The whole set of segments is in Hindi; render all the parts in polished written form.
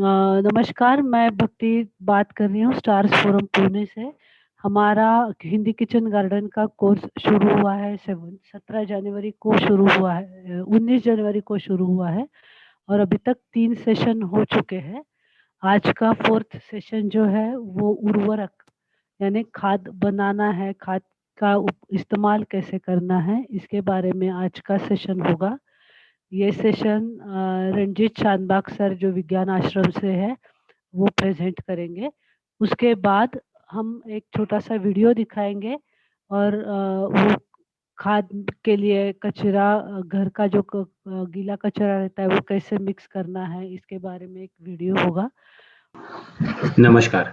नमस्कार, मैं भक्ति बात कर रही हूँ स्टार्स फोरम पुणे से। हमारा हिंदी किचन गार्डन का कोर्स शुरू हुआ है 17 जनवरी को शुरू हुआ है, 19 जनवरी को शुरू हुआ है और अभी तक 3 सेशन हो चुके हैं। आज का 4th सेशन जो है वो उर्वरक यानी खाद बनाना है, खाद का इस्तेमाल कैसे करना है, इसके बारे में आज का सेशन होगा। ये सेशन रंजीत चांदबाग सर जो विज्ञान आश्रम से है वो प्रेजेंट करेंगे। उसके बाद हम एक छोटा सा वीडियो दिखाएंगे और वो खाद के लिए कचरा, घर का जो गीला कचरा रहता है वो कैसे मिक्स करना है, इसके बारे में एक वीडियो होगा। नमस्कार।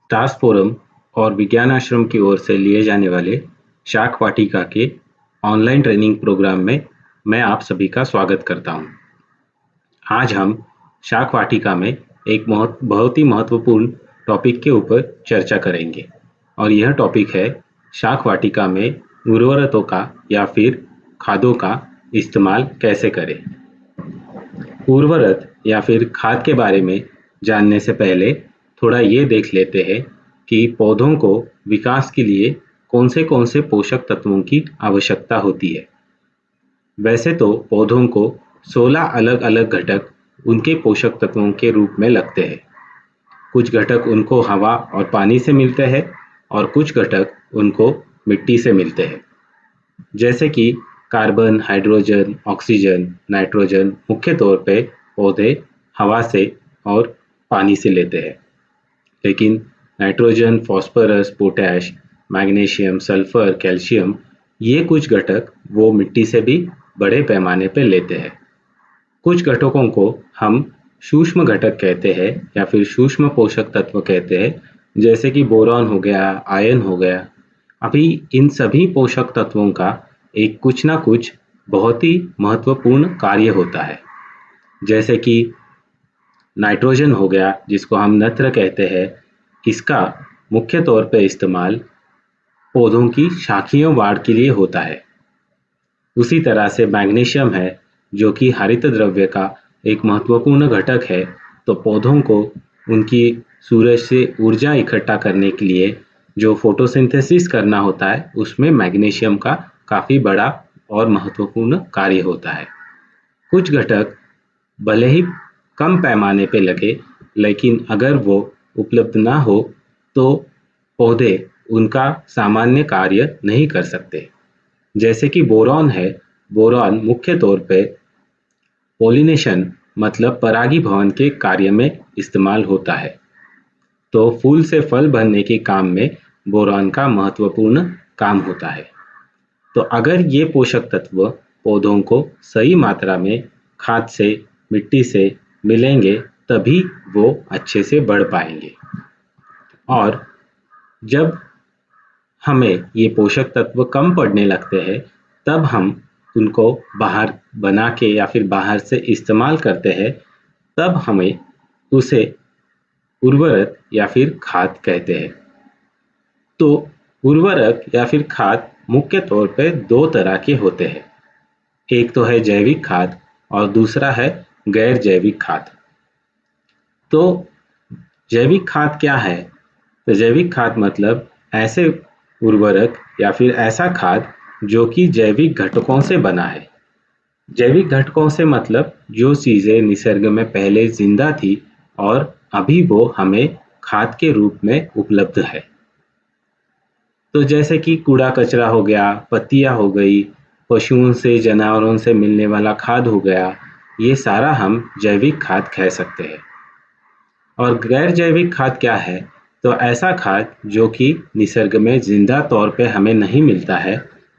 टास्क फोरम और विज्ञान आश्रम की ओर से लिए जाने वाले शाक वाटिका के ऑनलाइन ट्रेनिंग प्रोग्राम में मैं आप सभी का स्वागत करता हूं। आज हम शाक वाटिका में एक बहुत ही महत्वपूर्ण टॉपिक के ऊपर चर्चा करेंगे और यह टॉपिक है शाक वाटिका में उर्वरकों का या फिर खादों का इस्तेमाल कैसे करें। उर्वरक या फिर खाद के बारे में जानने से पहले थोड़ा ये देख लेते हैं कि पौधों को विकास के लिए कौन से पोषक तत्वों की आवश्यकता होती है। वैसे तो पौधों को 16 अलग-अलग घटक उनके पोषक तत्वों के रूप में लगते हैं। कुछ घटक उनको हवा और पानी से मिलते हैं और कुछ घटक उनको मिट्टी से मिलते हैं। जैसे कि कार्बन, हाइड्रोजन, ऑक्सीजन, नाइट्रोजन मुख्य तौर पे पौधे हवा से और पानी से लेते हैं। लेकिन nitrogen, phosphorus, potash, magnesium, sulphur, calcium ये कुछ घटक वो मिट्टी से भी बड़े पैमाने पे लेते हैं। कुछ घटकों को हम सूक्ष्म घटक कहते हैं या फिर सूक्ष्म पोषक तत्व कहते हैं, जैसे कि बोरॉन हो गया, आयरन हो गया। अभी इन सभी पोषक तत्वों का एक कुछ ना कुछ बहुत ही महत्वपूर्ण कार्य होता है। जैसे कि नाइट्रोजन हो गया, जिसको हम नत्र कहते हैं, इसका मुख्य तौर पे इस्तेमाल पौधों की शाखीय वाढ़ के लिए होता है। उसी तरह से मैग्नीशियम है, जो कि हरित द्रव्य का एक महत्वपूर्ण घटक है। तो पौधों को उनकी सूरज से ऊर्जा इकट्ठा करने के लिए जो फोटोसिंथेसिस करना होता है, उसमें मैग्नीशियम का काफ़ी बड़ा और महत्वपूर्ण कार्य होता है। कुछ घटक भले ही कम पैमाने पे लगे, लेकिन अगर वो उपलब्ध ना हो तो पौधे उनका सामान्य कार्य नहीं कर सकते। जैसे कि बोरॉन है, बोरॉन मुख्य तौर पे पॉलिनेशन मतलब परागीभवन के कार्य में इस्तेमाल होता है। तो फूल से फल बनने के काम में बोरॉन का महत्वपूर्ण काम होता है। तो अगर ये पोषक तत्व पौधों को सही मात्रा में खाद से, मिट्टी से मिलेंगे, तभी वो अच्छे से बढ़ पाएंगे। और जब हमें ये पोषक तत्व कम पड़ने लगते हैं, तब हम उनको बाहर बना के या फिर बाहर से इस्तेमाल करते हैं, तब हमें उसे उर्वरक या फिर खाद कहते हैं। तो उर्वरक या फिर खाद मुख्य तौर पे दो तरह के होते हैं। एक तो है जैविक खाद और दूसरा है गैर जैविक खाद। तो जैविक खाद क्या है? तो जैविक खाद मतलब ऐसे उर्वरक या फिर ऐसा खाद जो कि जैविक घटकों से बना है। जैविक घटकों से मतलब जो चीज़ें निसर्ग में पहले जिंदा थी और अभी वो हमें खाद के रूप में उपलब्ध है। तो जैसे कि कूड़ा कचरा हो गया, पत्तियाँ हो गई, पशुओं से, जानवरों से मिलने वाला खाद हो गया, ये सारा हम जैविक खाद कह सकते हैं। और गैर जैविक खाद क्या है? तो ऐसा खाद जो कि निसर्ग में जिंदा तौर पे हमें नहीं मिलता है,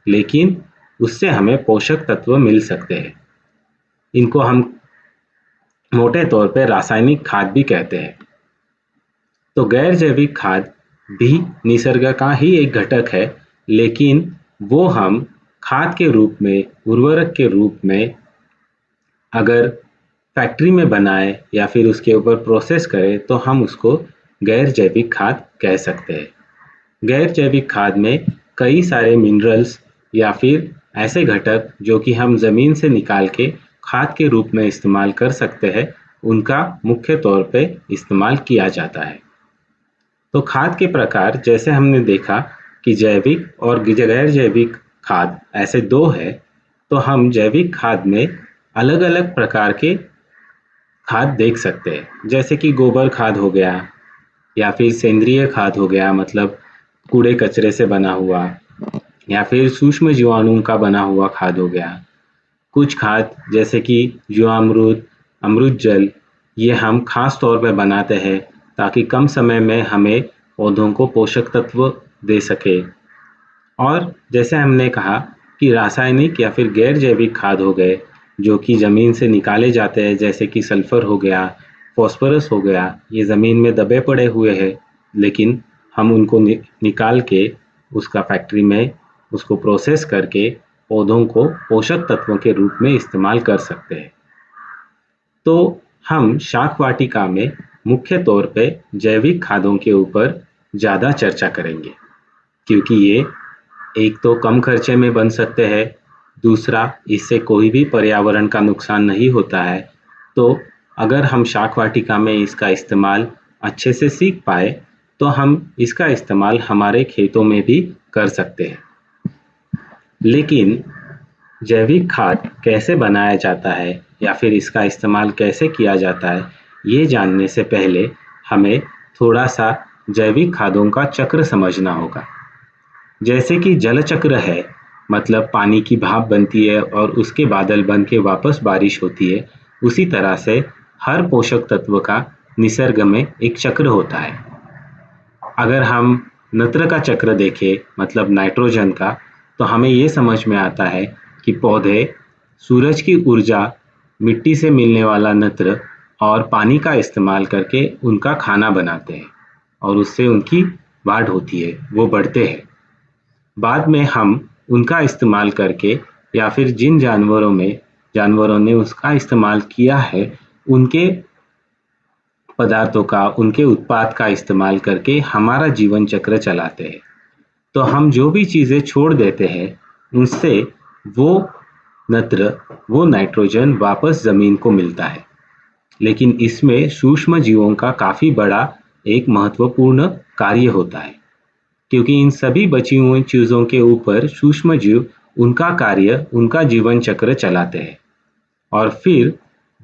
लेकिन उससे हमें पोषक तत्व मिल सकते हैं। इनको हम मोटे तौर पे रासायनिक खाद भी कहते हैं। तो गैर जैविक खाद भी निसर्ग का ही एक घटक है, लेकिन वो हम खाद के रूप में, उर्वरक के रूप में अगर फैक्ट्री में बनाए या फिर उसके ऊपर प्रोसेस करें, तो हम उसको गैर जैविक खाद कह सकते हैं। गैर जैविक खाद में कई सारे मिनरल्स या फिर ऐसे घटक जो कि हम ज़मीन से निकाल के खाद के रूप में इस्तेमाल कर सकते हैं, उनका मुख्य तौर पे इस्तेमाल किया जाता है। तो खाद के प्रकार जैसे हमने देखा कि जैविक और गैर जैविक खाद ऐसे दो है, तो हम जैविक खाद में अलग अलग प्रकार के खाद देख सकते हैं, जैसे कि गोबर खाद हो गया या फिर सेंद्रीय खाद हो गया, मतलब कूड़े कचरे से बना हुआ, या फिर सूक्ष्म जीवाणुओं का बना हुआ खाद हो गया। कुछ खाद जैसे कि जीवामृत, अमृत जल, ये हम खास तौर पे बनाते हैं ताकि कम समय में हमें पौधों को पोषक तत्व दे सके। और जैसे हमने कहा कि रासायनिक या फिर गैर जैविक खाद हो गए जो कि ज़मीन से निकाले जाते हैं, जैसे कि सल्फर हो गया, फॉस्फोरस हो गया, ये ज़मीन में दबे पड़े हुए हैं, लेकिन हम उनको निकाल के उसका फैक्ट्री में उसको प्रोसेस करके पौधों को पोषक तत्वों के रूप में इस्तेमाल कर सकते हैं। तो हम शाक वाटिका में मुख्य तौर पे जैविक खादों के ऊपर ज़्यादा चर्चा करेंगे, क्योंकि ये एक तो कम खर्चे में बन सकते हैं, दूसरा इससे कोई भी पर्यावरण का नुकसान नहीं होता है। तो अगर हम शाक वाटिका में इसका इस्तेमाल अच्छे से सीख पाए तो हम इसका इस्तेमाल हमारे खेतों में भी कर सकते हैं। लेकिन जैविक खाद कैसे बनाया जाता है या फिर इसका इस्तेमाल कैसे किया जाता है, ये जानने से पहले हमें थोड़ा सा जैविक खादों का चक्र समझना होगा। जैसे कि जल चक्र है, मतलब पानी की भाप बनती है और उसके बादल बन के वापस बारिश होती है, उसी तरह से हर पोषक तत्व का निसर्ग में एक चक्र होता है। अगर हम नत्र का चक्र देखें, मतलब नाइट्रोजन का, तो हमें ये समझ में आता है कि पौधे सूरज की ऊर्जा, मिट्टी से मिलने वाला नत्र और पानी का इस्तेमाल करके उनका खाना बनाते हैं और उससे उनकी बाढ़ होती है, वो बढ़ते हैं। बाद में हम उनका इस्तेमाल करके या फिर जिन जानवरों ने उसका इस्तेमाल किया है, उनके पदार्थों का, उनके उत्पाद का इस्तेमाल करके हमारा जीवन चक्र चलाते हैं। तो हम जो भी चीज़ें छोड़ देते हैं, उनसे वो नत्र, वो नाइट्रोजन वापस ज़मीन को मिलता है। लेकिन इसमें सूक्ष्म जीवों का काफ़ी बड़ा एक महत्वपूर्ण कार्य होता है, क्योंकि इन सभी बची हुई चीज़ों के ऊपर सूक्ष्म जीव उनका कार्य, उनका जीवन चक्र चलाते हैं और फिर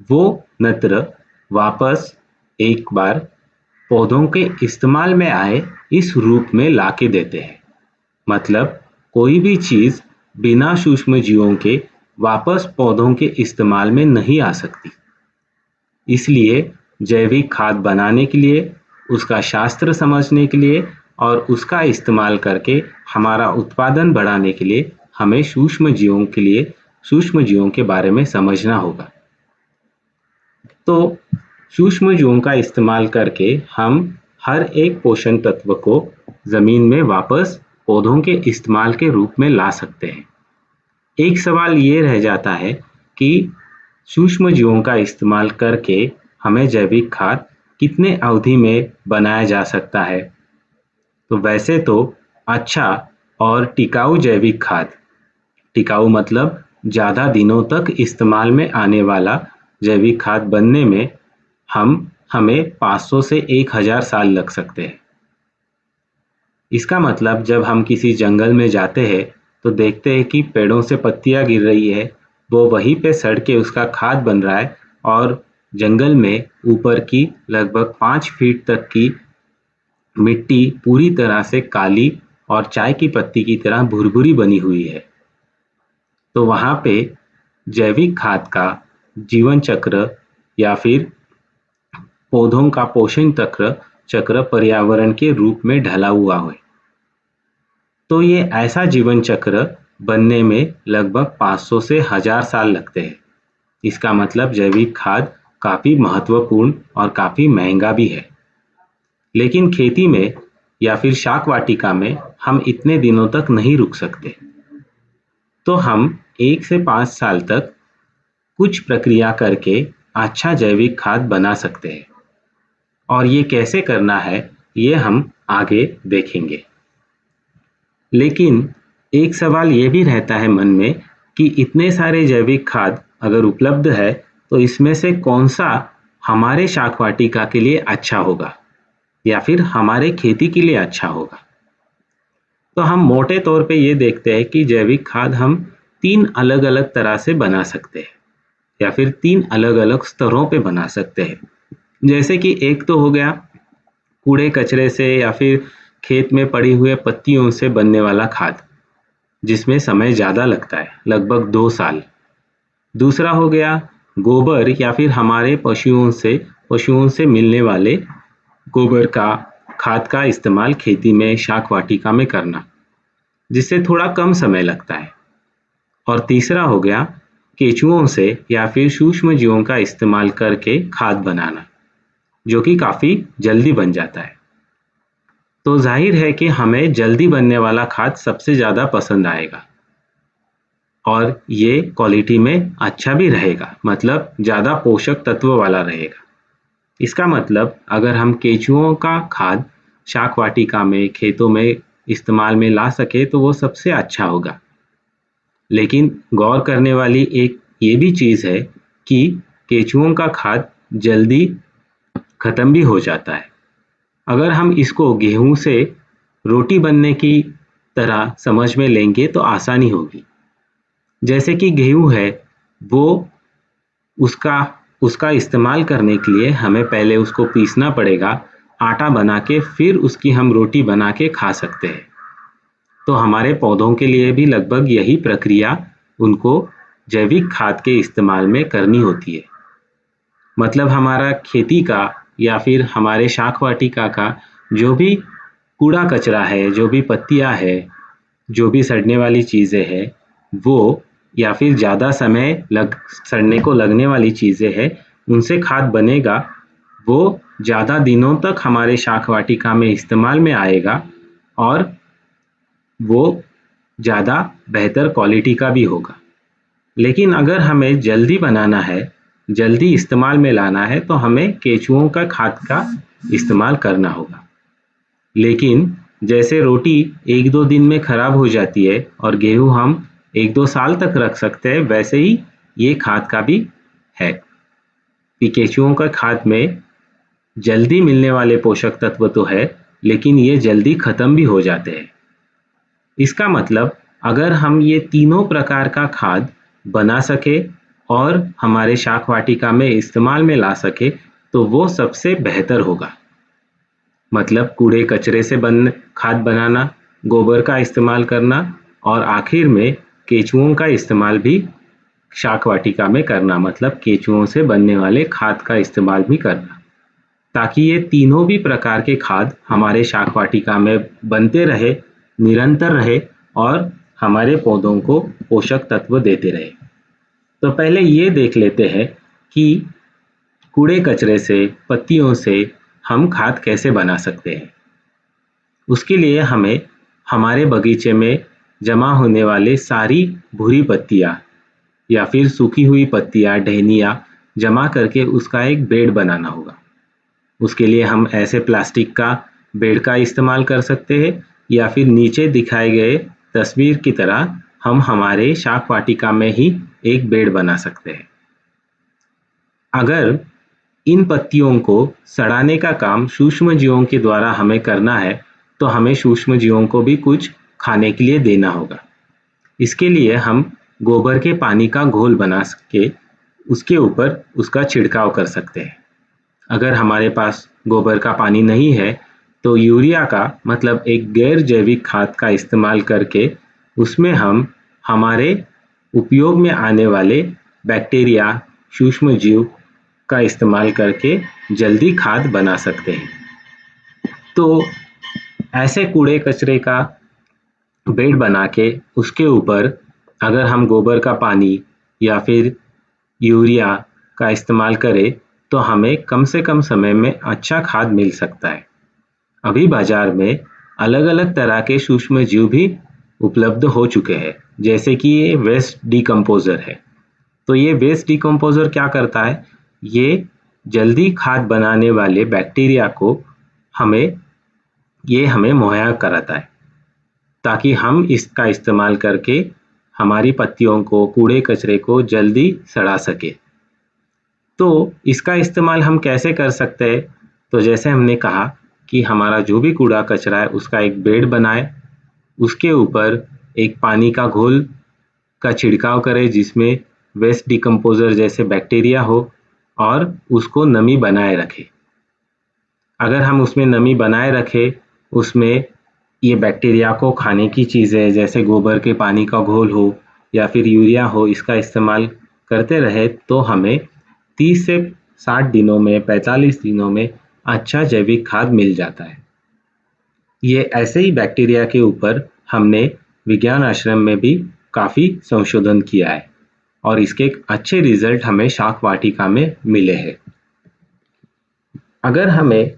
वो नत्र वापस एक बार पौधों के इस्तेमाल में आए इस रूप में लाके देते हैं। मतलब कोई भी चीज़ बिना सूक्ष्म जीवों के वापस पौधों के इस्तेमाल में नहीं आ सकती। इसलिए जैविक खाद बनाने के लिए, उसका शास्त्र समझने के लिए और उसका इस्तेमाल करके हमारा उत्पादन बढ़ाने के लिए हमें सूक्ष्म जीवों के बारे में समझना होगा। तो सूक्ष्म जीवों का इस्तेमाल करके हम हर एक पोषण तत्व को जमीन में वापस पौधों के इस्तेमाल के रूप में ला सकते हैं। एक सवाल ये रह जाता है कि सूक्ष्म जीवों का इस्तेमाल करके हमें जैविक खाद कितने अवधि में बनाया जा सकता है। तो वैसे तो अच्छा और टिकाऊ जैविक खाद, टिकाऊ मतलब ज़्यादा दिनों तक इस्तेमाल में आने वाला जैविक खाद बनने में हमें 500 से 1000 साल लग सकते हैं। इसका मतलब जब हम किसी जंगल में जाते हैं तो देखते हैं कि पेड़ों से पत्तियां गिर रही है, वो वहीं पे सड़ के उसका खाद बन रहा है और जंगल में ऊपर की लगभग 5 फीट तक की मिट्टी पूरी तरह से काली और चाय की पत्ती की तरह भुरभुरी बनी हुई है। तो वहाँ पे जैविक खाद का जीवन चक्र या फिर पौधों का पोषण चक्र पर्यावरण के रूप में ढला हुआ है। तो ये ऐसा जीवन चक्र बनने में लगभग 500 से 1000 साल लगते हैं। इसका मतलब जैविक खाद काफी महत्वपूर्ण और काफी महंगा भी है। लेकिन खेती में या फिर शाक वाटिका में हम इतने दिनों तक नहीं रुक सकते। तो हम 1 से 5 साल तक कुछ प्रक्रिया करके अच्छा जैविक खाद बना सकते हैं और ये कैसे करना है ये हम आगे देखेंगे। लेकिन एक सवाल ये भी रहता है मन में कि इतने सारे जैविक खाद अगर उपलब्ध है तो इसमें से कौन सा हमारे शाक वाटिका के लिए अच्छा होगा या फिर हमारे खेती के लिए अच्छा होगा। तो हम मोटे तौर पे ये देखते हैं कि जैविक खाद हम 3 अलग-अलग तरह से बना सकते हैं या फिर 3 अलग-अलग स्तरों पे बना सकते हैं। जैसे कि एक तो हो गया कूड़े कचरे से या फिर खेत में पड़ी हुए पत्तियों से बनने वाला खाद, जिसमें समय ज़्यादा लगता है, लगभग 2 साल। दूसरा हो गया गोबर या फिर हमारे पशुओं से मिलने वाले गोबर का खाद का इस्तेमाल खेती में, शाक वाटिका में करना, जिससे थोड़ा कम समय लगता है। और तीसरा हो गया केंचुओं से या फिर सूक्ष्म जीवों का इस्तेमाल करके खाद बनाना, जो कि काफ़ी जल्दी बन जाता है। तो जाहिर है कि हमें जल्दी बनने वाला खाद सबसे ज़्यादा पसंद आएगा और ये क्वालिटी में अच्छा भी रहेगा, मतलब ज़्यादा पोषक तत्व वाला रहेगा। इसका मतलब अगर हम केंचुओं का खाद शाक वाटिका में, खेतों में इस्तेमाल में ला सके तो वो सबसे अच्छा होगा। लेकिन गौर करने वाली एक ये भी चीज़ है कि केंचुओं का खाद जल्दी ख़त्म भी हो जाता है। अगर हम इसको गेहूं से रोटी बनने की तरह समझ में लेंगे तो आसानी होगी। जैसे कि गेहूं है, वो उसका उसका इस्तेमाल करने के लिए हमें पहले उसको पीसना पड़ेगा, आटा बना के फिर उसकी हम रोटी बना के खा सकते हैं। तो हमारे पौधों के लिए भी लगभग यही प्रक्रिया उनको जैविक खाद के इस्तेमाल में करनी होती है। मतलब हमारा खेती का या फिर हमारे शाक वाटिका का जो भी कूड़ा कचरा है, जो भी पत्तियां है, जो भी सड़ने वाली चीज़ें हैं, वो या फिर ज़्यादा समय सड़ने को लगने वाली चीज़ें हैं, उनसे खाद बनेगा, वो ज़्यादा दिनों तक हमारे शाक वाटिका में इस्तेमाल में आएगा और वो ज़्यादा बेहतर क्वालिटी का भी होगा। लेकिन अगर हमें जल्दी बनाना है, जल्दी इस्तेमाल में लाना है, तो हमें केंचुओं का खाद का इस्तेमाल करना होगा। लेकिन जैसे रोटी 1-2 दिन में खराब हो जाती है और गेहूं हम 1-2 साल तक रख सकते हैं, वैसे ही ये खाद का भी है कि केंचुओं का खाद में जल्दी मिलने वाले पोषक तत्व तो है, लेकिन ये जल्दी खत्म भी हो जाते हैं। इसका मतलब अगर हम ये तीनों प्रकार का खाद बना सके और हमारे शाक वाटिका में इस्तेमाल में ला सके तो वो सबसे बेहतर होगा। मतलब कूड़े कचरे से खाद बनाना, गोबर का इस्तेमाल करना और आखिर में केंचुओं का इस्तेमाल भी शाक वाटिका में करना, मतलब केंचुओं से बनने वाले खाद का इस्तेमाल भी करना, ताकि ये तीनों भी प्रकार के खाद हमारे शाक वाटिका में बनते रहे, निरंतर रहे और हमारे पौधों को पोषक तत्व देते रहे। तो पहले ये देख लेते हैं कि कूड़े कचरे से, पत्तियों से हम खाद कैसे बना सकते हैं। उसके लिए हमें हमारे बगीचे में जमा होने वाले सारी भूरी पत्तियाँ या फिर सूखी हुई पत्तियाँ, टहनियाँ जमा करके उसका एक बेड बनाना होगा। उसके लिए हम ऐसे प्लास्टिक का बेड का इस्तेमाल कर सकते हैं या फिर नीचे दिखाए गए तस्वीर की तरह हम हमारे शाक वाटिका में ही एक बेड बना सकते हैं। अगर इन पत्तियों को सड़ाने का काम सूक्ष्म जीवों के द्वारा हमें करना है, तो हमें सूक्ष्म जीवों को भी कुछ खाने के लिए देना होगा। इसके लिए हम गोबर के पानी का घोल बना के उसके ऊपर उसका छिड़काव कर सकते हैं। अगर हमारे पास गोबर का पानी नहीं है, तो यूरिया का, मतलब एक गैर जैविक खाद का इस्तेमाल करके उसमें हम हमारे उपयोग में आने वाले बैक्टीरिया, सूक्ष्म जीव का इस्तेमाल करके जल्दी खाद बना सकते हैं। तो ऐसे कूड़े कचरे का बेड बना के उसके ऊपर अगर हम गोबर का पानी या फिर यूरिया का इस्तेमाल करें तो हमें कम से कम समय में अच्छा खाद मिल सकता है। अभी बाजार में अलग अलग तरह के सूक्ष्म जीव भी उपलब्ध हो चुके हैं, जैसे कि ये वेस्ट डिकम्पोजर है। तो ये वेस्ट डिकम्पोजर क्या करता है, ये जल्दी खाद बनाने वाले बैक्टीरिया को हमें मुहैया कराता है, ताकि हम इसका इस्तेमाल करके हमारी पत्तियों को, कूड़े कचरे को जल्दी सड़ा सके। तो इसका इस्तेमाल हम कैसे कर सकते हैं? तो जैसे हमने कहा कि हमारा जो भी कूड़ा कचरा है उसका एक बेड बनाए, उसके ऊपर एक पानी का घोल का छिड़काव करें जिसमें वेस्ट डिकम्पोजर जैसे बैक्टीरिया हो और उसको नमी बनाए रखें। अगर हम उसमें नमी बनाए रखें, उसमें ये बैक्टीरिया को खाने की चीज़ें जैसे गोबर के पानी का घोल हो या फिर यूरिया हो, इसका इस्तेमाल करते रहे तो हमें 30 से 60 दिनों में, 45 दिनों में अच्छा जैविक खाद मिल जाता है। ये ऐसे ही बैक्टीरिया के ऊपर हमने विज्ञान आश्रम में भी काफ़ी संशोधन किया है और इसके अच्छे रिजल्ट हमें शाक वाटिका में मिले हैं। अगर हमें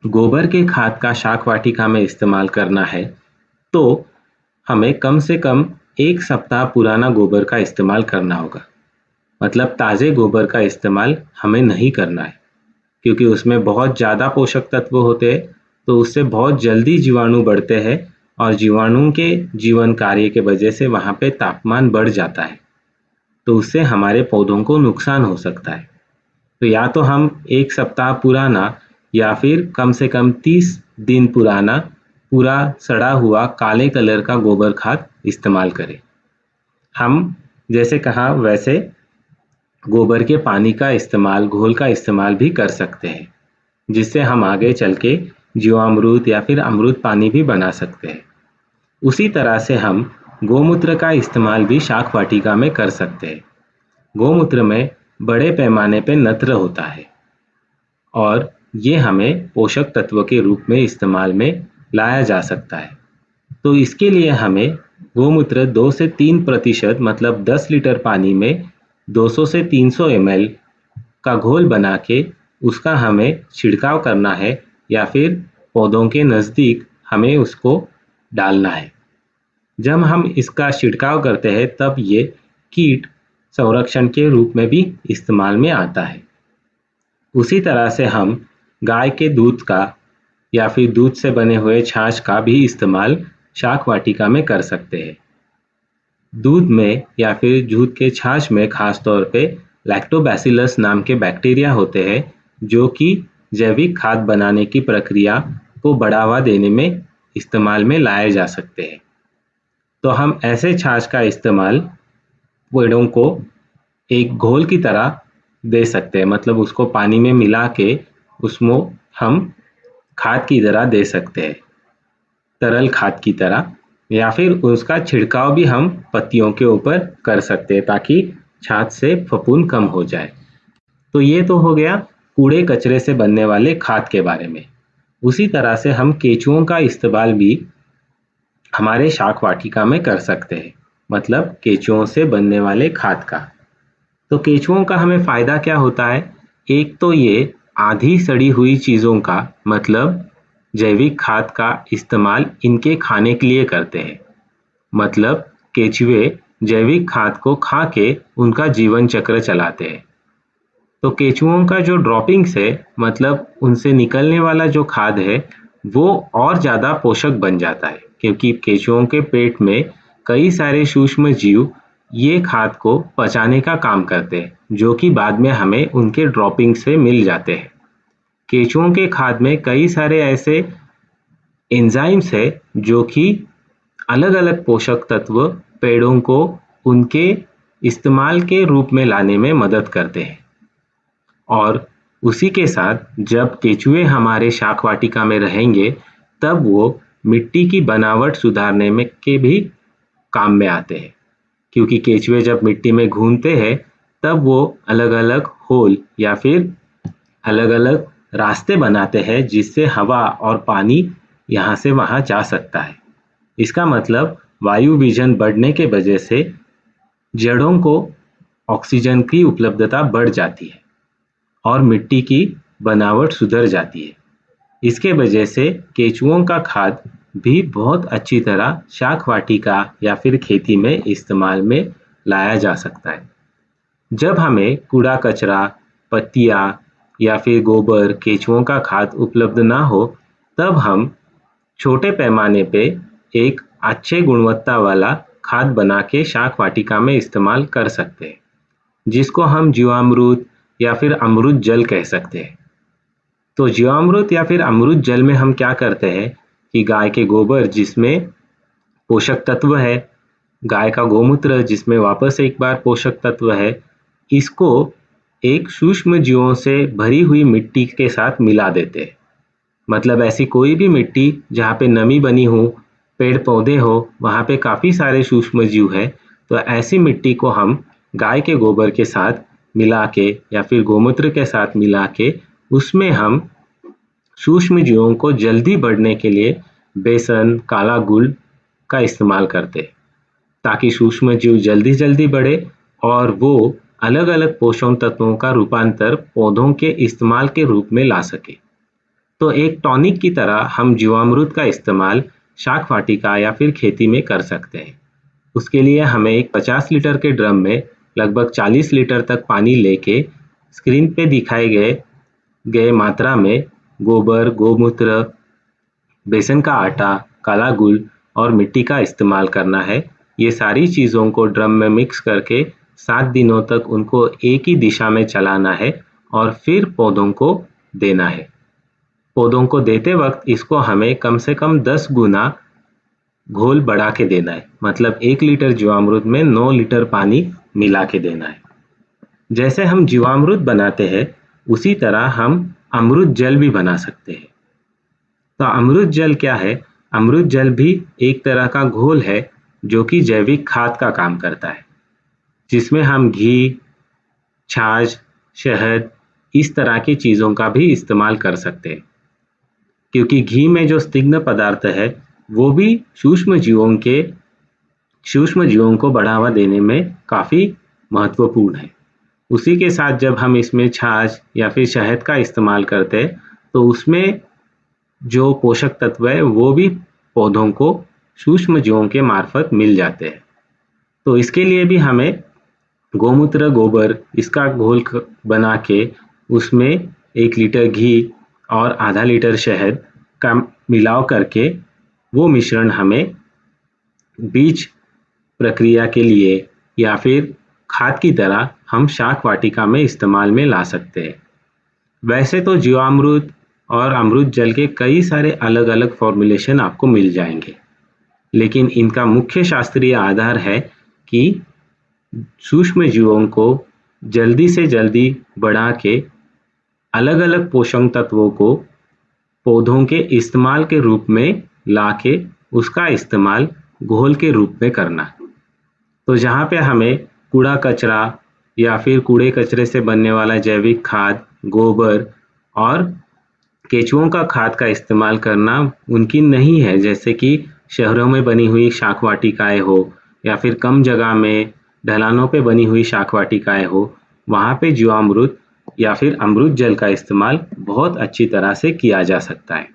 गोबर के खाद का शाक वाटिका में इस्तेमाल करना है तो हमें कम से कम 1 सप्ताह पुराना गोबर का इस्तेमाल करना होगा। मतलब ताज़े गोबर का इस्तेमाल हमें नहीं करना है क्योंकि उसमें बहुत ज़्यादा पोषक तत्व होते हैं, तो उससे बहुत जल्दी जीवाणु बढ़ते हैं और जीवाणु के जीवन कार्य के वजह से वहाँ पे तापमान बढ़ जाता है, तो उससे हमारे पौधों को नुकसान हो सकता है। तो या तो हम 1 सप्ताह पुराना या फिर कम से कम 30 दिन पुराना पूरा सड़ा हुआ काले कलर का गोबर खाद इस्तेमाल करें। हम जैसे कहा वैसे गोबर के पानी का इस्तेमाल, घोल का इस्तेमाल भी कर सकते हैं, जिससे हम आगे चल के जीवामृत या फिर अमृत पानी भी बना सकते हैं। उसी तरह से हम गोमूत्र का इस्तेमाल भी शाक वाटिका में कर सकते हैं। गोमूत्र में बड़े पैमाने पे नत्र होता है और ये हमें पोषक तत्व के रूप में इस्तेमाल में लाया जा सकता है। तो इसके लिए हमें गोमूत्र 2 से 3% मतलब 10 लीटर पानी में 200 से 300 ml का घोल बना के उसका हमें छिड़काव करना है या फिर पौधों के नज़दीक हमें उसको डालना है। जब हम इसका छिड़काव करते हैं तब ये कीट संरक्षण के रूप में भी इस्तेमाल में आता है। उसी तरह से हम गाय के दूध का या फिर दूध से बने हुए छाछ का भी इस्तेमाल शाक वाटिका में कर सकते हैं। दूध में या फिर दूध के छाछ में खास तौर पे लैक्टोबैसिलस नाम के बैक्टीरिया होते हैं जो कि जैविक खाद बनाने की प्रक्रिया को बढ़ावा देने में इस्तेमाल में लाए जा सकते हैं। तो हम ऐसे छाछ का इस्तेमाल पेड़ों को एक घोल की तरह दे सकते हैं, मतलब उसको पानी में मिला के उसमें हम खाद की तरह दे सकते हैं, तरल खाद की तरह, या फिर उसका छिड़काव भी हम पत्तियों के ऊपर कर सकते हैं ताकि छाछ से फफूंद कम हो जाए। तो ये तो हो गया कूड़े कचरे से बनने वाले खाद के बारे में। उसी तरह से हम केंचुओं का इस्तेमाल भी हमारे शाक वाटिका में कर सकते हैं, मतलब केंचुओं से बनने वाले खाद का। तो केंचुओं का हमें फायदा क्या होता है? एक तो ये आधी सड़ी हुई चीजों का मतलब जैविक खाद का इस्तेमाल इनके खाने के लिए करते हैं, मतलब केंचुए जैविक खाद को खा के उनका जीवन चक्र चलाते हैं। तो केंचुओं का जो ड्रॉपिंग्स है, मतलब उनसे निकलने वाला जो खाद है, वो और ज़्यादा पोषक बन जाता है क्योंकि केंचुओं के पेट में कई सारे सूक्ष्म जीव ये खाद को पचाने का काम करते हैं, जो कि बाद में हमें उनके ड्रॉपिंग से मिल जाते हैं। केंचुओं के खाद में कई सारे ऐसे एंजाइम्स है जो कि अलग अलग पोषक तत्व पेड़ों को उनके इस्तेमाल के रूप में लाने में मदद करते हैं। और उसी के साथ जब केंचुए हमारे शाक वाटिका में रहेंगे तब वो मिट्टी की बनावट सुधारने में के भी काम में आते हैं, क्योंकि केंचुए जब मिट्टी में घूमते हैं तब वो अलग अलग होल या फिर अलग अलग रास्ते बनाते हैं जिससे हवा और पानी यहाँ से वहाँ जा सकता है। इसका मतलब वायु विजन बढ़ने के वजह से जड़ों को ऑक्सीजन की उपलब्धता बढ़ जाती है और मिट्टी की बनावट सुधर जाती है। इसके वजह से केंचुओं का खाद भी बहुत अच्छी तरह शाक वाटिका या फिर खेती में इस्तेमाल में लाया जा सकता है। जब हमें कूड़ा कचरा, पत्तियाँ या फिर गोबर, केंचुओं का खाद उपलब्ध ना हो तब हम छोटे पैमाने पे एक अच्छे गुणवत्ता वाला खाद बना के शाक वाटिका में इस्तेमाल कर सकते हैं, जिसको हम जीवामृत या फिर अमृत जल कह सकते हैं। तो जीवामृत या फिर अमृत जल में हम क्या करते हैं कि गाय के गोबर जिसमें पोषक तत्व है, गाय का गोमूत्र जिसमें वापस एक बार पोषक तत्व है, इसको एक सूक्ष्म जीवों से भरी हुई मिट्टी के साथ मिला देते हैं। मतलब ऐसी कोई भी मिट्टी जहाँ पे नमी बनी हो, पेड़ पौधे हो, वहाँ पे काफ़ी सारे सूक्ष्म जीव है, तो ऐसी मिट्टी को हम गाय के गोबर के साथ मिला के या फिर गोमूत्र के साथ मिला के उसमें हम सूक्ष्म जीवों को जल्दी बढ़ने के लिए बेसन, काला गुड़ का इस्तेमाल करते हैं, ताकि सूक्ष्म जीव जल्दी जल्दी बढ़े और वो अलग अलग पोषक तत्वों का रूपांतर पौधों के इस्तेमाल के रूप में ला सके। तो एक टॉनिक की तरह हम जीवामृत का इस्तेमाल शाक वाटिका या फिर खेती में कर सकते हैं। उसके लिए हमें एक 50 लीटर के ड्रम में लगभग 40 लीटर तक पानी लेके स्क्रीन पे दिखाए गए मात्रा में गोबर, गोमूत्र, बेसन का आटा, काला गुड़ और मिट्टी का इस्तेमाल करना है। ये सारी चीज़ों को ड्रम में मिक्स करके 7 दिनों तक उनको एक ही दिशा में चलाना है और फिर पौधों को देना है। पौधों को देते वक्त इसको हमें कम से कम 10 गुना घोल बढ़ा के देना है। मतलब 1 लीटर जीवामृत में 9 लीटर पानी मिला के देना है। जैसे हम जीवामृत बनाते हैं उसी तरह हम अमृत जल भी बना सकते हैं। तो अमृत जल क्या है? अमृत जल भी एक तरह का घोल है जो कि जैविक खाद का काम करता है, जिसमें हम घी, छाछ, शहद इस तरह की चीज़ों का भी इस्तेमाल कर सकते हैं, क्योंकि घी में जो स्निग्ध पदार्थ है वो भी सूक्ष्म जीवों को बढ़ावा देने में काफ़ी महत्वपूर्ण है। उसी के साथ जब हम इसमें छाछ या फिर शहद का इस्तेमाल करते हैं तो उसमें जो पोषक तत्व है वो भी पौधों को सूक्ष्म जीवों के मार्फत मिल जाते हैं। तो इसके लिए भी हमें गोमूत्र, गोबर इसका घोल बना के उसमें 1 लीटर घी और आधा लीटर शहद का मिलाव करके वो मिश्रण हमें बीज प्रक्रिया के लिए या फिर खाद की तरह हम शाक वाटिका में इस्तेमाल में ला सकते हैं। वैसे तो जीवामृत और अमृत जल के कई सारे अलग अलग फॉर्मुलेशन आपको मिल जाएंगे, लेकिन इनका मुख्य शास्त्रीय आधार है कि सूक्ष्म जीवों को जल्दी से जल्दी बढ़ा के अलग अलग पोषक तत्वों को पौधों के इस्तेमाल के रूप में लाके उसका इस्तेमाल घोल के रूप में करना। तो जहाँ पे हमें कूड़ा कचरा या फिर कूड़े कचरे से बनने वाला जैविक खाद, गोबर और केंचुओं का खाद का इस्तेमाल करना मुमकिन नहीं है, जैसे कि शहरों में बनी हुई शाक वाटिकाएं हो या फिर कम जगह में ढलानों पे बनी हुई शाक वाटिकाएं हो, वहाँ पे जीवामृत या फिर अमृत जल का इस्तेमाल बहुत अच्छी तरह से किया जा सकता है।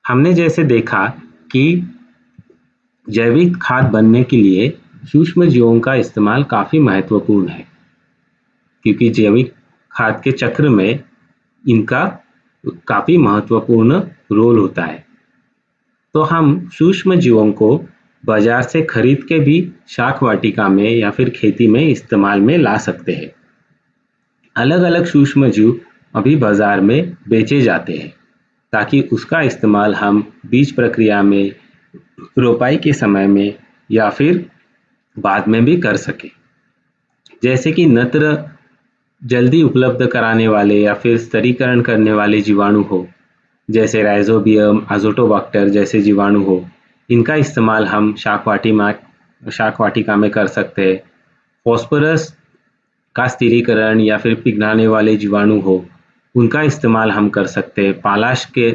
हमने जैसे देखा कि जैविक खाद बनने के लिए सूक्ष्म जीवों का इस्तेमाल काफ़ी महत्वपूर्ण है, क्योंकि जैविक खाद के चक्र में इनका काफ़ी महत्वपूर्ण रोल होता है। तो हम सूक्ष्म जीवों को बाजार से खरीद के भी शाक वाटिका में या फिर खेती में इस्तेमाल में ला सकते हैं। अलग अलग सूक्ष्म जीव अभी बाजार में बेचे जाते हैं, ताकि उसका इस्तेमाल हम बीज प्रक्रिया में, रोपाई के समय में या फिर बाद में भी कर सके। जैसे कि नत्र जल्दी उपलब्ध कराने वाले या फिर स्तरीकरण करने वाले जीवाणु हो, जैसे राइजोबियम, अजोटोबैक्टर जैसे जीवाणु हो, इनका इस्तेमाल हम शाक वाटिका में कर सकते हैं। फॉस्फोरस का स्थिरीकरण या फिर पिघलाने वाले जीवाणु हो, उनका इस्तेमाल हम कर सकते हैं। पालाश के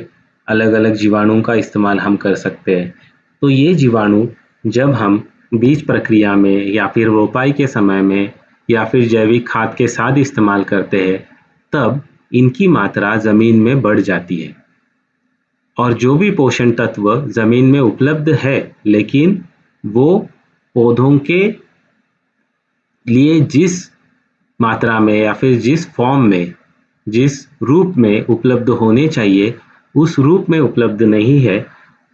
अलग अलग जीवाणुओं का इस्तेमाल हम कर सकते हैं। तो ये जीवाणु जब हम बीज प्रक्रिया में या फिर रोपाई के समय में या फिर जैविक खाद के साथ इस्तेमाल करते हैं, तब इनकी मात्रा ज़मीन में बढ़ जाती है और जो भी पोषण तत्व ज़मीन में उपलब्ध है, लेकिन वो पौधों के लिए जिस मात्रा में या फिर जिस फॉर्म में, जिस रूप में उपलब्ध होने चाहिए, उस रूप में उपलब्ध नहीं है,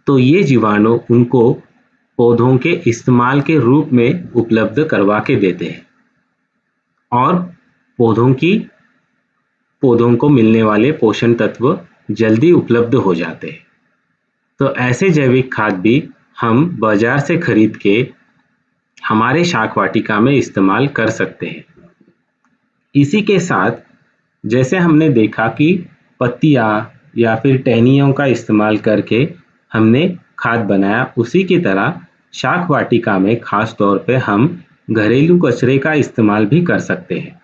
तो ये जीवाणु उनको पौधों के इस्तेमाल के रूप में उपलब्ध करवा के देते हैं और पौधों की पौधों को मिलने वाले पोषण तत्व जल्दी उपलब्ध हो जाते हैं। तो ऐसे जैविक खाद भी हम बाजार से खरीद के हमारे शाक वाटिका में इस्तेमाल कर सकते हैं। इसी के साथ जैसे हमने देखा कि पत्तियां या फिर टहनियों का इस्तेमाल करके हमने खाद बनाया, उसी की तरह शाक वाटिका में खास तौर पे हम घरेलू कचरे का इस्तेमाल भी कर सकते हैं।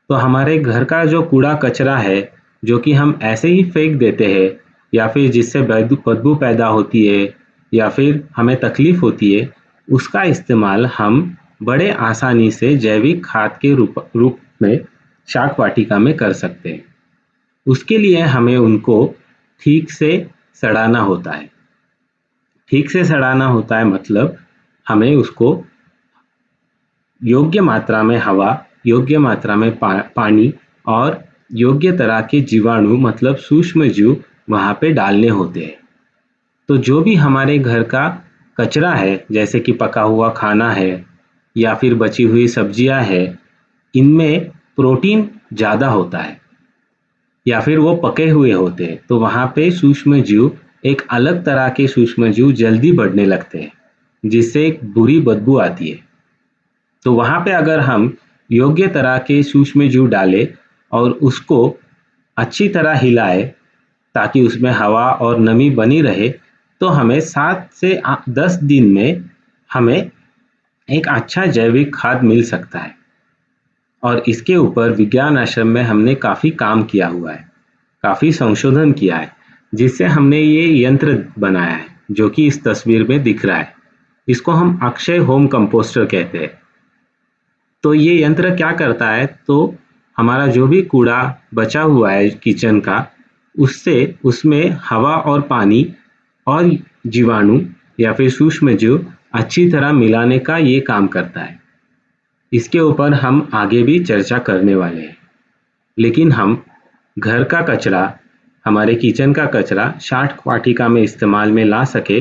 तो हमारे घर का जो कूड़ा कचरा है, जो कि हम ऐसे ही फेंक देते हैं या फिर जिससे बदबू पैदा होती है या फिर हमें तकलीफ होती है, उसका इस्तेमाल हम बड़े आसानी से जैविक खाद के रूप में शाक वाटिका में कर सकते हैं। उसके लिए हमें उनको ठीक से सड़ाना होता है। ठीक से सड़ाना होता है मतलब हमें उसको योग्य मात्रा में हवा, योग्य मात्रा में पानी और योग्य तरह के जीवाणु मतलब सूक्ष्म जीव वहाँ पे डालने होते हैं। तो जो भी हमारे घर का कचरा है, जैसे कि पका हुआ खाना है या फिर बची हुई सब्जियां है, इनमें प्रोटीन ज़्यादा होता है या फिर वो पके हुए होते हैं, तो वहाँ पे सूक्ष्म जीव, एक अलग तरह के सूक्ष्म जीव जल्दी बढ़ने लगते हैं, जिससे एक बुरी बदबू आती है। तो वहाँ पे अगर हम योग्य तरह के सूक्ष्म जीव डालें और उसको अच्छी तरह हिलाए ताकि उसमें हवा और नमी बनी रहे, तो हमें 7 से 10 दिन में हमें एक अच्छा जैविक खाद मिल सकता है। और इसके ऊपर विज्ञान आश्रम में हमने काफ़ी काम किया हुआ है, काफ़ी संशोधन किया है, जिससे हमने ये यंत्र बनाया है जो कि इस तस्वीर में दिख रहा है। इसको हम अक्षय होम कंपोस्टर कहते हैं। तो ये यंत्र क्या करता है, तो हमारा जो भी कूड़ा बचा हुआ है किचन का, उससे उसमें हवा और पानी और जीवाणु या फिर सूक्ष्म जीव अच्छी तरह मिलाने का ये काम करता है। इसके ऊपर हम आगे भी चर्चा करने वाले हैं। लेकिन हम घर का कचरा, हमारे किचन का कचरा शाक वाटिका में इस्तेमाल में ला सके,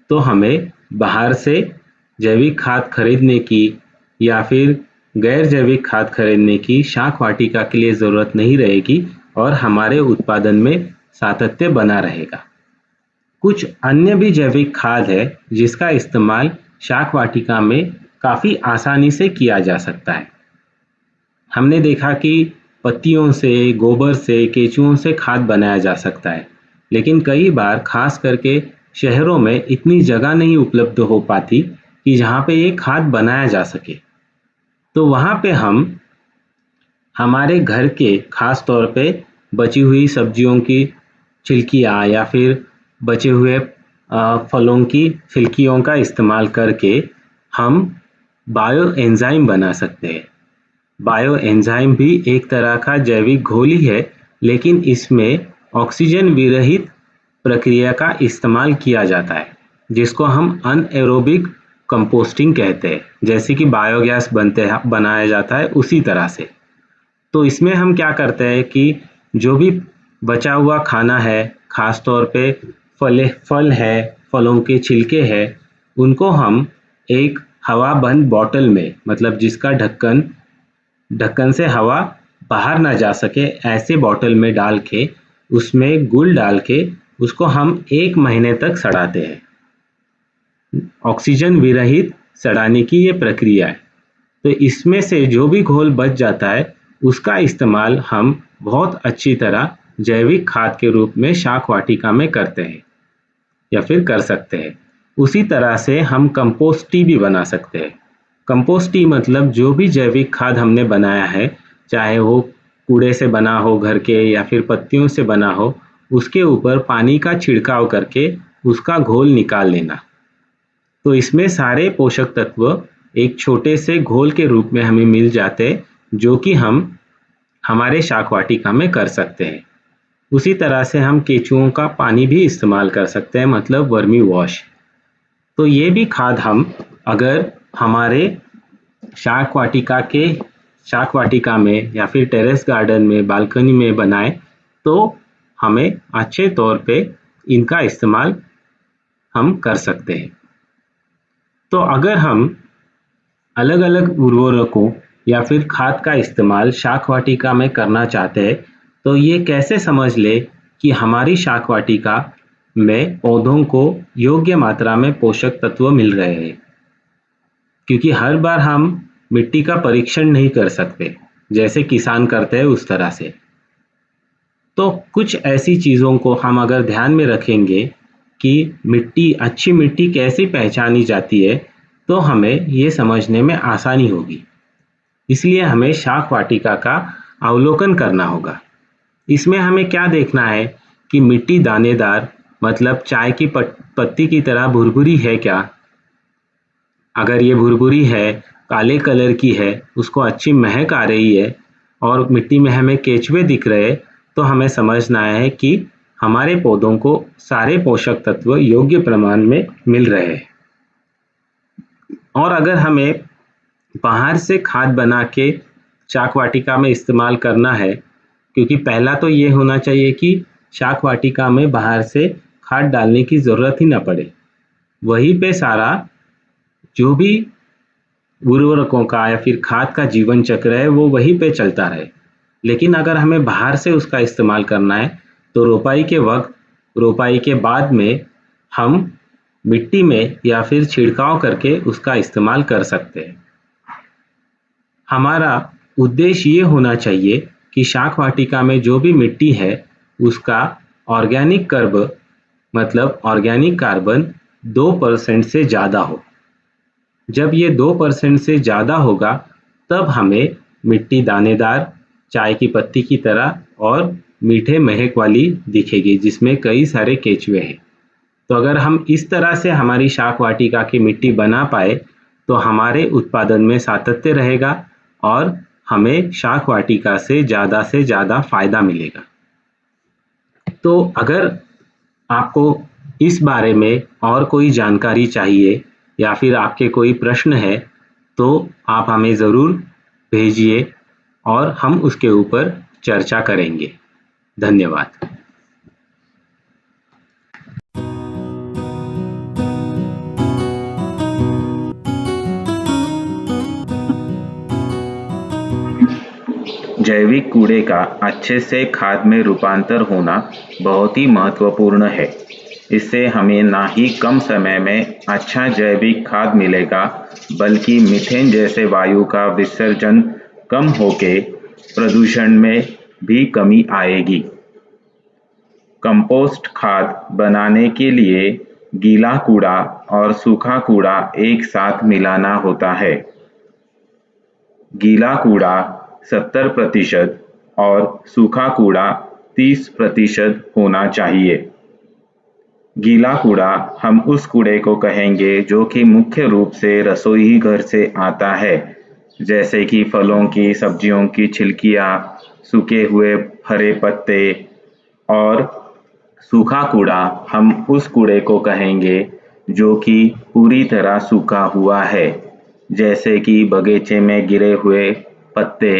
तो हमें बाहर से जैविक खाद खरीदने की या फिर गैर जैविक खाद खरीदने की शाक वाटिका के लिए ज़रूरत नहीं रहेगी और हमारे उत्पादन में सातत्य बना रहेगा। कुछ अन्य भी जैविक खाद है जिसका इस्तेमाल शाक वाटिका में काफ़ी आसानी से किया जा सकता है। हमने देखा कि पत्तियों से, गोबर से, केंचुओं से खाद बनाया जा सकता है, लेकिन कई बार खास करके शहरों में इतनी जगह नहीं उपलब्ध हो पाती कि जहाँ पे ये खाद बनाया जा सके। तो वहाँ पे हम हमारे घर के खास तौर पे बची हुई सब्जियों की छिलकियाँ या फिर बचे हुए फलों की छिलकियों का इस्तेमाल करके हम बायो एंजाइम बना सकते हैं। बायो एंजाइम भी एक तरह का जैविक घोल ही है, लेकिन इसमें ऑक्सीजन विरहित प्रक्रिया का इस्तेमाल किया जाता है, जिसको हम अनएरोबिक कंपोस्टिंग कहते हैं। जैसे कि बायोगैस बनाया जाता है उसी तरह से। तो इसमें हम क्या करते हैं कि जो भी बचा हुआ खाना है, खास तौर पे फल है, फलों के छिलके हैं, उनको हम एक हवा बंद बॉटल में, मतलब जिसका ढक्कन से हवा बाहर ना जा सके, ऐसे बॉटल में डाल के उसमें गुड़ डाल के उसको हम 1 महीने तक सड़ाते हैं। ऑक्सीजन विरहित सड़ाने की ये प्रक्रिया है। तो इसमें से जो भी घोल बच जाता है, उसका इस्तेमाल हम बहुत अच्छी तरह जैविक खाद के रूप में शाक वाटिका में करते हैं या फिर कर सकते हैं। उसी तरह से हम कंपोस्ट टी भी बना सकते हैं। कंपोस्ट टी मतलब जो भी जैविक खाद हमने बनाया है, चाहे वो कूड़े से बना हो घर के या फिर पत्तियों से बना हो, उसके ऊपर पानी का छिड़काव करके उसका घोल निकाल लेना। तो इसमें सारे पोषक तत्व एक छोटे से घोल के रूप में हमें मिल जाते हैं, जो कि हम हमारे शाक वाटिका में कर सकते हैं। उसी तरह से हम केंचुओं का पानी भी इस्तेमाल कर सकते हैं, मतलब वर्मी वॉश। तो ये भी खाद हम अगर हमारे शाक वाटिका में या फिर टेरेस गार्डन में, बालकनी में बनाए, तो हमें अच्छे तौर पे इनका इस्तेमाल हम कर सकते हैं। तो अगर हम अलग अलग उर्वरकों या फिर खाद का इस्तेमाल शाक वाटिका में करना चाहते हैं, तो ये कैसे समझ ले कि हमारी शाक वाटिका में पौधों को योग्य मात्रा में पोषक तत्व मिल रहे हैं? क्योंकि हर बार हम मिट्टी का परीक्षण नहीं कर सकते, जैसे किसान करते हैं उस तरह से। तो कुछ ऐसी चीज़ों को हम अगर ध्यान में रखेंगे कि अच्छी मिट्टी कैसे पहचानी जाती है, तो हमें ये समझने में आसानी होगी। इसलिए हमें शाक वाटिका का अवलोकन करना होगा। इसमें हमें क्या देखना है कि मिट्टी दानेदार, मतलब चाय की पत्ती की तरह भुरभुरी है क्या? अगर ये भुरभुरी है, काले कलर की है, उसको अच्छी महक आ रही है और मिट्टी में हमें केचुए दिख रहे हैं, तो हमें समझना है कि हमारे पौधों को सारे पोषक तत्व योग्य प्रमाण में मिल रहे हैं। और अगर हमें बाहर से खाद बना के शाक वाटिका में इस्तेमाल करना है, क्योंकि पहला तो ये होना चाहिए कि शाक वाटिका में बाहर से खाद डालने की ज़रूरत ही ना पड़े। वहीं पे सारा जो भी उर्वरकों का या फिर खाद का जीवन चक्र है वो वहीं पे चलता रहे। लेकिन अगर हमें बाहर से उसका इस्तेमाल करना है, तो रोपाई के वक्त, रोपाई के बाद में हम मिट्टी में या फिर छिड़काव करके उसका इस्तेमाल कर सकते हैं। हमारा उद्देश्य ये होना चाहिए कि शाक वाटिका में जो भी मिट्टी है उसका ऑर्गेनिक कर्ब, मतलब ऑर्गेनिक कार्बन 2% से ज़्यादा हो। जब ये 2% से ज़्यादा होगा तब हमें मिट्टी दानेदार, चाय की पत्ती की तरह और मीठे महक वाली दिखेगी, जिसमें कई सारे केचुए हैं। तो अगर हम इस तरह से हमारी शाक वाटिका की मिट्टी बना पाए तो हमारे उत्पादन में सातत्य रहेगा और हमें शाक वाटिका से ज़्यादा फायदा मिलेगा। तो अगर आपको इस बारे में और कोई जानकारी चाहिए या फिर आपके कोई प्रश्न है, तो आप हमें ज़रूर भेजिए और हम उसके ऊपर चर्चा करेंगे। धन्यवाद। जैविक कूड़े का अच्छे से खाद में रूपांतर होना बहुत ही महत्वपूर्ण है। इससे हमें ना ही कम समय में अच्छा जैविक खाद मिलेगा, बल्कि मीथेन जैसे वायु का विसर्जन कम होके प्रदूषण में भी कमी आएगी। कंपोस्ट खाद बनाने के लिए गीला कूड़ा और सूखा कूड़ा एक साथ मिलाना होता है। गीला कूड़ा 70% और सूखा कूड़ा 30% होना चाहिए। गीला कूड़ा हम उस कूड़े को कहेंगे जो कि मुख्य रूप से रसोई घर से आता है, जैसे कि फलों की, सब्जियों की छिलकियाँ, सूखे हुए हरे पत्ते। और सूखा कूड़ा हम उस कूड़े को कहेंगे जो कि पूरी तरह सूखा हुआ है, जैसे कि बगीचे में गिरे हुए पत्ते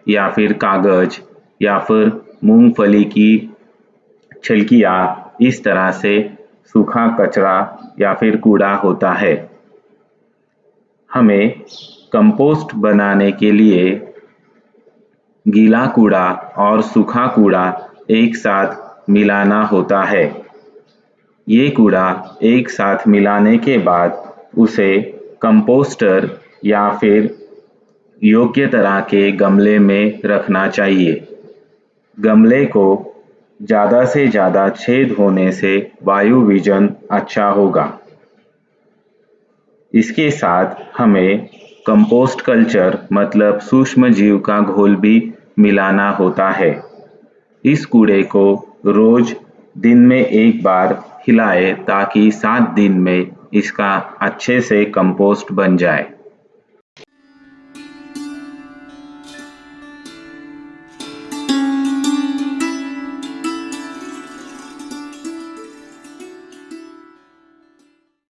या फिर कागज या फिर मूंगफली की छिलकियाँ। इस तरह से सूखा कचरा या फिर कूड़ा होता है। हमें कंपोस्ट बनाने के लिए गीला कूड़ा और सूखा कूड़ा एक साथ मिलाना होता है। ये कूड़ा एक साथ मिलाने के बाद उसे कंपोस्टर या फिर योग्य तरह के गमले में रखना चाहिए। गमले को ज़्यादा से ज़्यादा छेद होने से वायु विजन अच्छा होगा। इसके साथ हमें कंपोस्ट कल्चर, मतलब सूक्ष्म जीव का घोल भी मिलाना होता है। इस कूड़े को रोज दिन में एक बार हिलाए ताकि 7 दिन में इसका अच्छे से कंपोस्ट बन जाए।